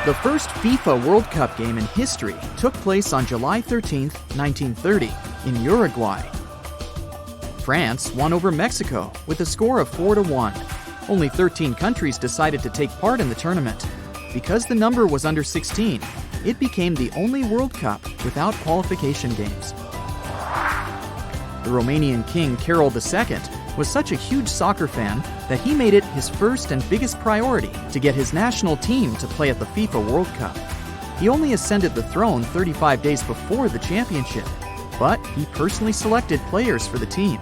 The first FIFA World Cup game in history took place on July 13, 1930, in Uruguay. France won over Mexico with a score of 4-1. Only 13 countries decided to take part in the tournament. Because the number was under 16, it became the only World Cup without qualification games. The Romanian King Karol II was such a huge soccer fan that he made it his first and biggest priority to get his national team to play at the FIFA World Cup. He only ascended the throne 35 days before the championship, but he personally selected players for the team,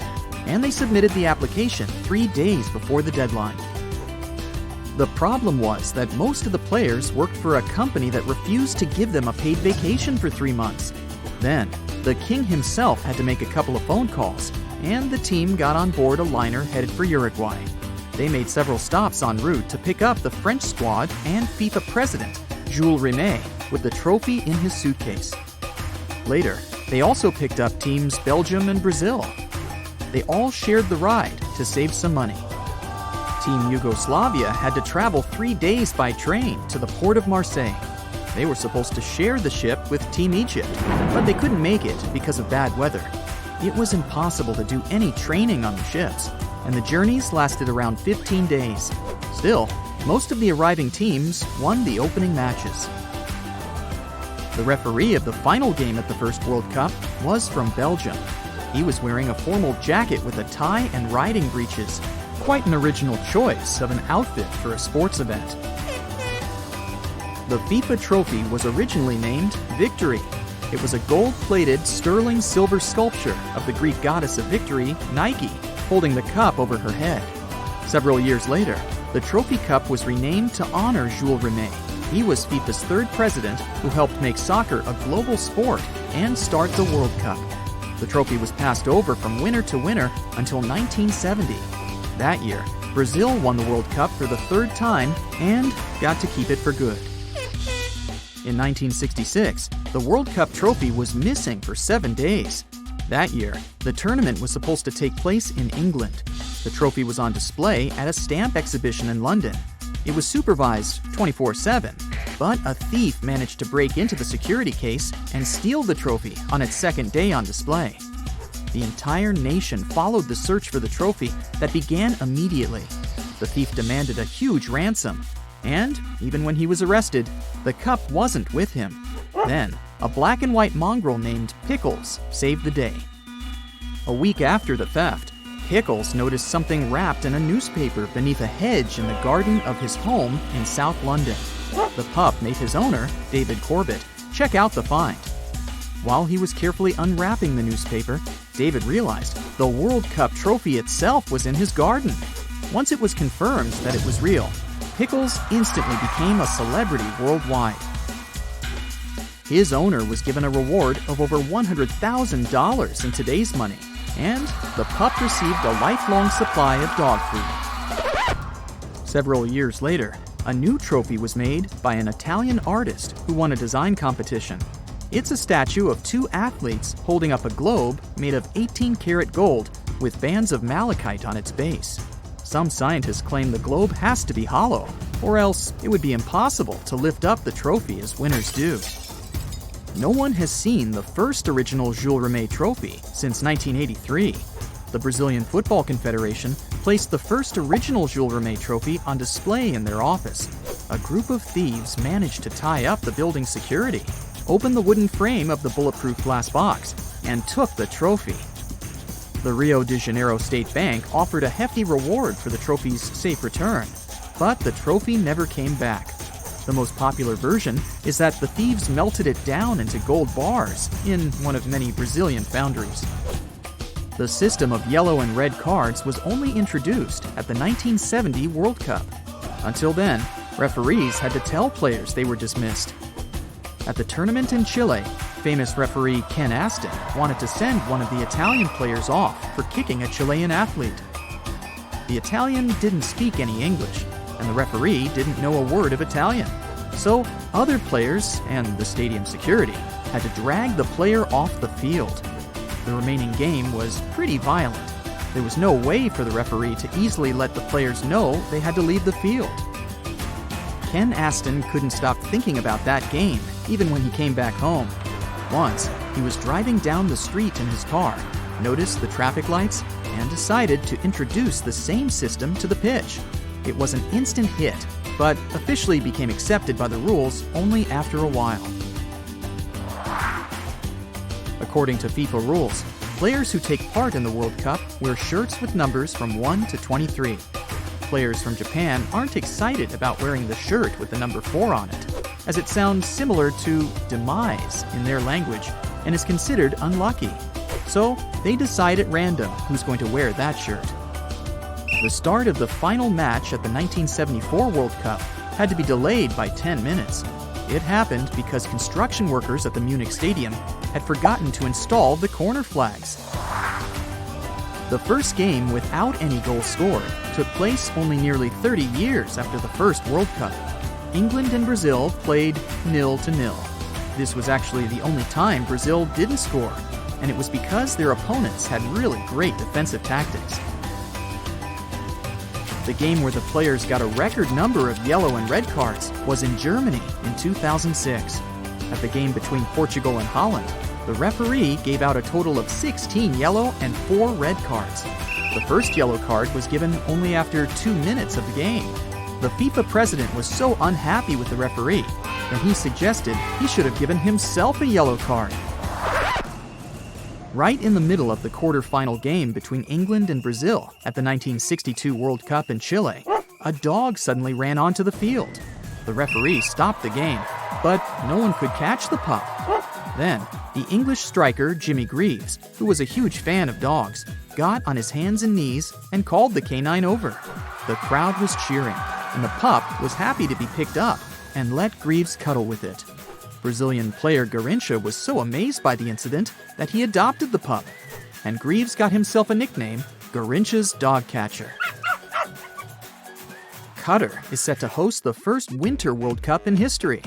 and they submitted the application 3 days before the deadline. The problem was that most of the players worked for a company that refused to give them a paid vacation for 3 months. Then, the king himself had to make a couple of phone calls, and the team got on board a liner headed for Uruguay. They made several stops en route to pick up the French squad and FIFA president, Jules Rimet, with the trophy in his suitcase. Later, they also picked up teams Belgium and Brazil. They all shared the ride to save some money. Team Yugoslavia had to travel 3 days by train to the port of Marseille. They were supposed to share the ship with Team Egypt, but they couldn't make it because of bad weather. It was impossible to do any training on the ships, and the journeys lasted around 15 days. Still, most of the arriving teams won the opening matches. The referee of the final game at the first World Cup was from Belgium. He was wearing a formal jacket with a tie and riding breeches. Quite an original choice of an outfit for a sports event. The FIFA trophy was originally named Victory. It was a gold-plated sterling silver sculpture of the Greek goddess of victory, Nike, holding the cup over her head. Several years later, the trophy cup was renamed to honor Jules Rimet. He was FIFA's third president who helped make soccer a global sport and start the World Cup. The trophy was passed over from winner to winner until 1970. That year, Brazil won the World Cup for the third time and got to keep it for good. In 1966, the World Cup trophy was missing for 7 days. That year, the tournament was supposed to take place in England. The trophy was on display at a stamp exhibition in London. It was supervised 24/7, but a thief managed to break into the security case and steal the trophy on its second day on display. The entire nation followed the search for the trophy that began immediately. The thief demanded a huge ransom, and even when he was arrested, the cup wasn't with him. Then, a black and white mongrel named Pickles saved the day. A week after the theft, Pickles noticed something wrapped in a newspaper beneath a hedge in the garden of his home in South London. The pup made his owner, David Corbett, check out the find. While he was carefully unwrapping the newspaper, David realized the World Cup trophy itself was in his garden. Once it was confirmed that it was real, Pickles instantly became a celebrity worldwide. His owner was given a reward of over $100,000 in today's money, and the pup received a lifelong supply of dog food. Several years later, a new trophy was made by an Italian artist who won a design competition. It's a statue of 2 athletes holding up a globe made of 18-karat gold with bands of malachite on its base. Some scientists claim the globe has to be hollow, or else it would be impossible to lift up the trophy as winners do. No one has seen the first original Jules Rimet trophy since 1983. The Brazilian Football Confederation placed the first original Jules Rimet trophy on display in their office. A group of thieves managed to tie up the building's security, opened the wooden frame of the bulletproof glass box, and took the trophy. The Rio de Janeiro State Bank offered a hefty reward for the trophy's safe return, but the trophy never came back. The most popular version is that the thieves melted it down into gold bars in one of many Brazilian foundries. The system of yellow and red cards was only introduced at the 1970 World Cup. Until then, referees had to tell players they were dismissed. At the tournament in Chile, famous referee Ken Aston wanted to send one of the Italian players off for kicking a Chilean athlete. The Italian didn't speak any English, and the referee didn't know a word of Italian. So other players and the stadium security had to drag the player off the field. The remaining game was pretty violent. There was no way for the referee to easily let the players know they had to leave the field. Ken Aston couldn't stop thinking about that game, even when he came back home. Once, he was driving down the street in his car, noticed the traffic lights, and decided to introduce the same system to the pitch. It was an instant hit, but officially became accepted by the rules only after a while. According to FIFA rules, players who take part in the World Cup wear shirts with numbers from 1 to 23. Players from Japan aren't excited about wearing the shirt with the number 4 on it, as it sounds similar to demise in their language and is considered unlucky. So they decide at random who's going to wear that shirt. The start of the final match at the 1974 World Cup had to be delayed by 10 minutes. It happened because construction workers at the Munich Stadium had forgotten to install the corner flags. The first game without any goals scored took place only nearly 30 years after the first World Cup. England and Brazil played 0-0. This was actually the only time Brazil didn't score, and it was because their opponents had really great defensive tactics. The game where the players got a record number of yellow and red cards was in Germany in 2006. At the game between Portugal and Holland, the referee gave out a total of 16 yellow and 4 red cards. The first yellow card was given only after 2 minutes of the game. The FIFA president was so unhappy with the referee that he suggested he should have given himself a yellow card. Right in the middle of the quarter-final game between England and Brazil at the 1962 World Cup in Chile, a dog suddenly ran onto the field. The referee stopped the game, but no one could catch the pup. Then, the English striker Jimmy Greaves, who was a huge fan of dogs, got on his hands and knees and called the canine over. The crowd was cheering, and the pup was happy to be picked up and let Greaves cuddle with it. Brazilian player Garrincha was so amazed by the incident that he adopted the pup, and Greaves got himself a nickname, Garrincha's Dog Catcher. Qatar is set to host the first Winter World Cup in history.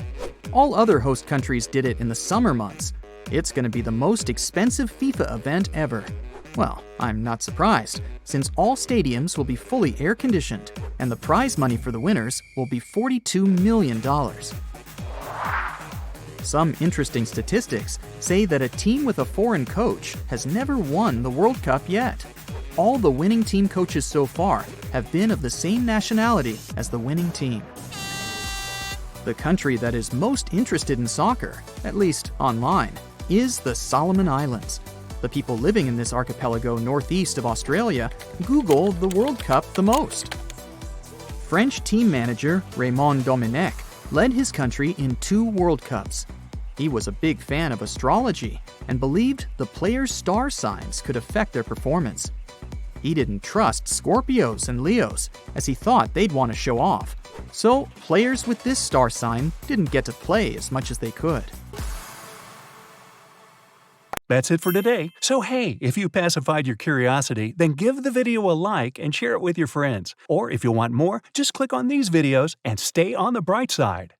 All other host countries did it in the summer months. It's going to be the most expensive FIFA event ever. Well, I'm not surprised, since all stadiums will be fully air-conditioned, and the prize money for the winners will be $42 million. Some interesting statistics say that a team with a foreign coach has never won the World Cup yet. All the winning team coaches so far have been of the same nationality as the winning team. The country that is most interested in soccer, at least online, is the Solomon Islands. The people living in this archipelago northeast of Australia Google the World Cup the most. French team manager Raymond Domenech led his country in 2 World Cups. He was a big fan of astrology and believed the players' star signs could affect their performance. He didn't trust Scorpios and Leos, as he thought they'd want to show off. So players with this star sign didn't get to play as much as they could. That's it for today. So hey, if you pacified your curiosity, then give the video a like and share it with your friends. Or if you want more, just click on these videos and stay on the bright side.